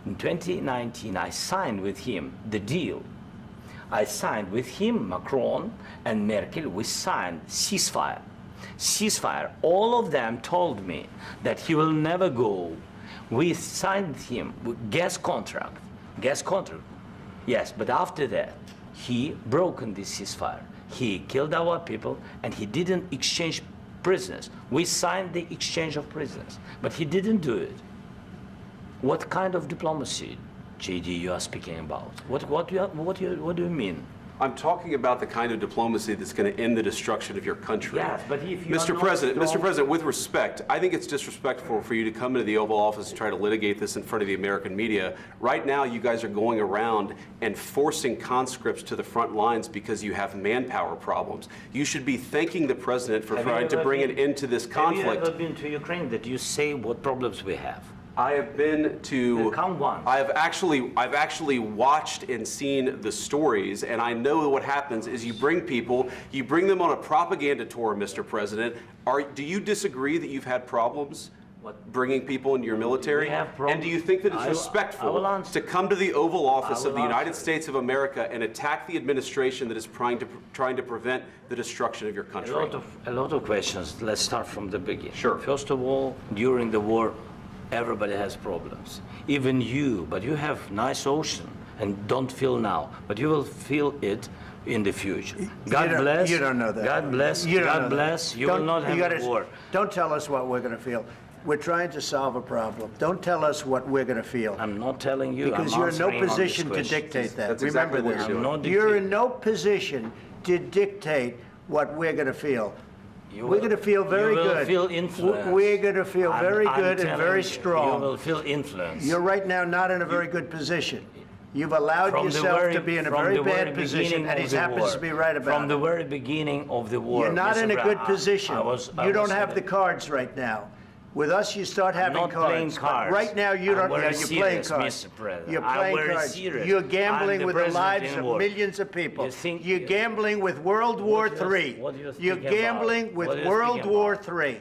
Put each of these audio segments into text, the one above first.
In 2019, I signed with him the deal. I signed with him, Macron and Merkel, we signed ceasefire. Ceasefire. All of them told me that he will never go. We signed him with gas contract. Gas contract. Yes, but after that, he broken this ceasefire. He killed our people and he didn't exchange prisoners. We signed the exchange of prisoners, but he didn't do it. What kind of diplomacy, JD, you are speaking about? What do you mean? I'm talking about the kind of diplomacy that's going to end the destruction of your country. Yes, but if you Mr. President, with respect, I think it's disrespectful for you to come into the Oval Office and try to litigate this in front of the American media. Right now, you guys are going around and forcing conscripts to the front lines because you have manpower problems. You should be thanking the President for trying to bring an end to this conflict. Have you ever been to Ukraine that you say what problems we have? I have been to. Come once. I've actually watched and seen the stories, and I know what happens is you bring people, you bring them on a propaganda tour, Mr. President. Do you disagree that you've had problems bringing people into your military? And do you think that it's respectful to come to the Oval Office of the United States of America and attack the administration that is trying to prevent the destruction of your country? A lot of questions. Let's start from the beginning. Sure. First of all, during the war, everybody has problems, even you, but you have nice ocean and don't feel now, but you will feel it in the future. God bless. You don't know that. God bless. God bless. You will not have a war. Don't tell us what we're going to feel. We're trying to solve a problem. Don't tell us what we're going to feel. I'm not telling you. Because you're in no position to dictate that. That's Remember exactly this. You're in no position to dictate what we're going to feel. We're going to feel very good. You will feel influence. We're going to feel very good and very strong. You will feel influence. You're right now not in a very good position. You've allowed yourself to be in a very bad position, and he happens to be right about it. From the very beginning of the war. You're not in a good position. You don't have the cards right now. With us, you start having cards. Playing cards. Right now, you don't. You're playing cards. You're playing cards. You're gambling with the lives of millions of people. You're gambling with World War III. You're gambling with World War III.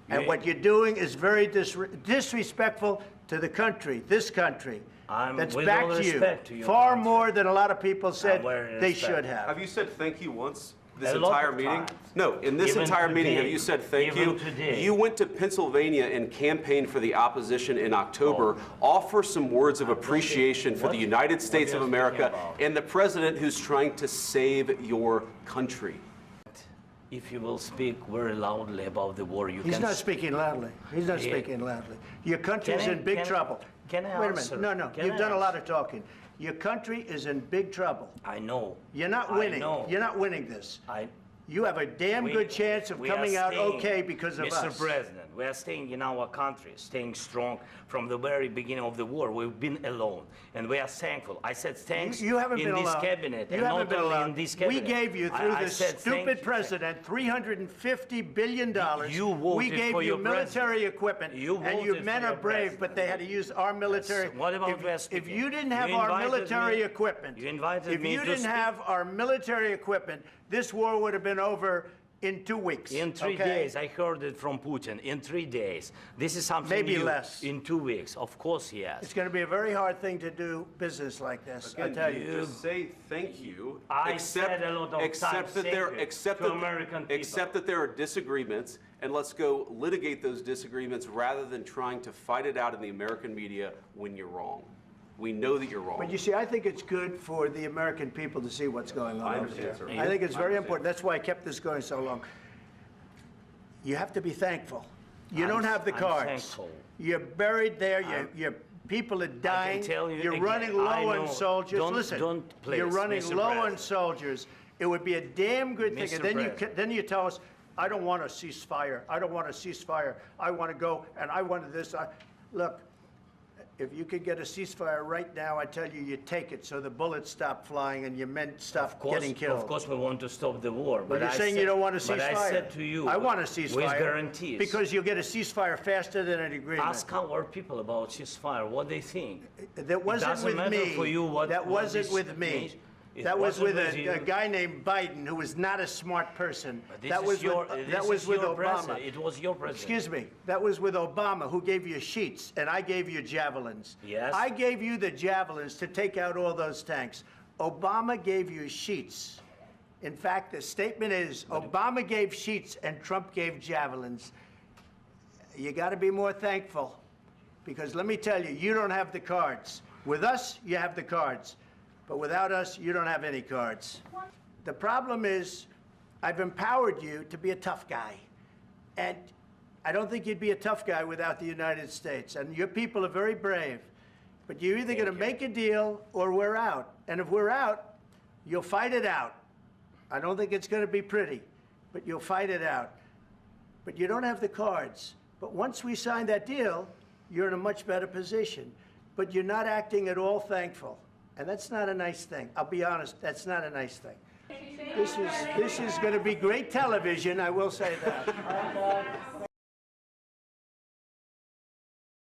And what you're doing is very disrespectful to the country, this country. That's back to you. Far more than a lot of people said they should have. Have you said thank you once? This entire meeting? No, in this entire meeting, have you said thank you? You went to Pennsylvania and campaigned for the opposition in October. Offer some words of appreciation for the United States of America and the president who's trying to save your country. If you will speak very loudly about the war, you can... He's not speaking loudly. He's not speaking loudly. Your country is in big trouble. Can I answer? Wait a minute. No. You've done a lot of talking. Your country is in big trouble. I know. You're not winning. You're not winning this. You have a damn good chance of coming out okay because of us. Mr. President, we are staying in our country, staying strong from the very beginning of the war. We've been alone, and we are thankful. I said thanks you haven't been in this alone. cabinet, you and haven't not been only alone. in this cabinet. We gave you, through this stupid president, $350 billion. You voted we gave for you your military equipment, and your men are brave, but they had to use our military. Yes. What about if you didn't have our military equipment, if you didn't have our military equipment, this war would have been over in 2 weeks. In 3 days, I heard it from Putin. In 3 days. This is something maybe new. Less. In 2 weeks. Of course, yes. It's going to be a very hard thing to do business like this. Again, I tell you. Just say thank you. I said a lot of except that there are disagreements, and let's go litigate those disagreements rather than trying to fight it out in the American media when you're wrong. We know that you're wrong. But you see, I think it's good for the American people to see what's going on over there. I think it's very important. That's why I kept this going so long. You have to be thankful. You don't have the cards. Thankful. You're buried there. Your people are dying. You're running low on soldiers. Listen, you're running low on soldiers. It would be a damn good thing. And then you tell us, I don't want a ceasefire. I don't want a ceasefire. I want to go, and I want this. Look. If you could get a ceasefire right now, I tell you, you take it so the bullets stop flying and your men stop getting killed. Of course, we want to stop the war. But you're saying you don't want a ceasefire. But I said to you, I want a ceasefire. With guarantees. Because you'll get a ceasefire faster than an agreement. Ask our people about ceasefire, what they think. That wasn't with me. For you what that wasn't with me. That was with a guy named Biden, who was not a smart person. That was with Obama. It was your president. Excuse me. That was with Obama, who gave you sheets, and I gave you javelins. Yes. I gave you the javelins to take out all those tanks. Obama gave you sheets. In fact, the statement is Obama gave sheets and Trump gave javelins. You got to be more thankful, because let me tell you, you don't have the cards. With us, you have the cards. But without us, you don't have any cards. The problem is, I've empowered you to be a tough guy. And I don't think you'd be a tough guy without the United States. And your people are very brave. But you're either going to make a deal or we're out. And if we're out, you'll fight it out. I don't think it's going to be pretty, but you'll fight it out. But you don't have the cards. But once we sign that deal, you're in a much better position. But you're not acting at all thankful. And that's not a nice thing. I'll be honest, that's not a nice thing. This is going to be great television, I will say that.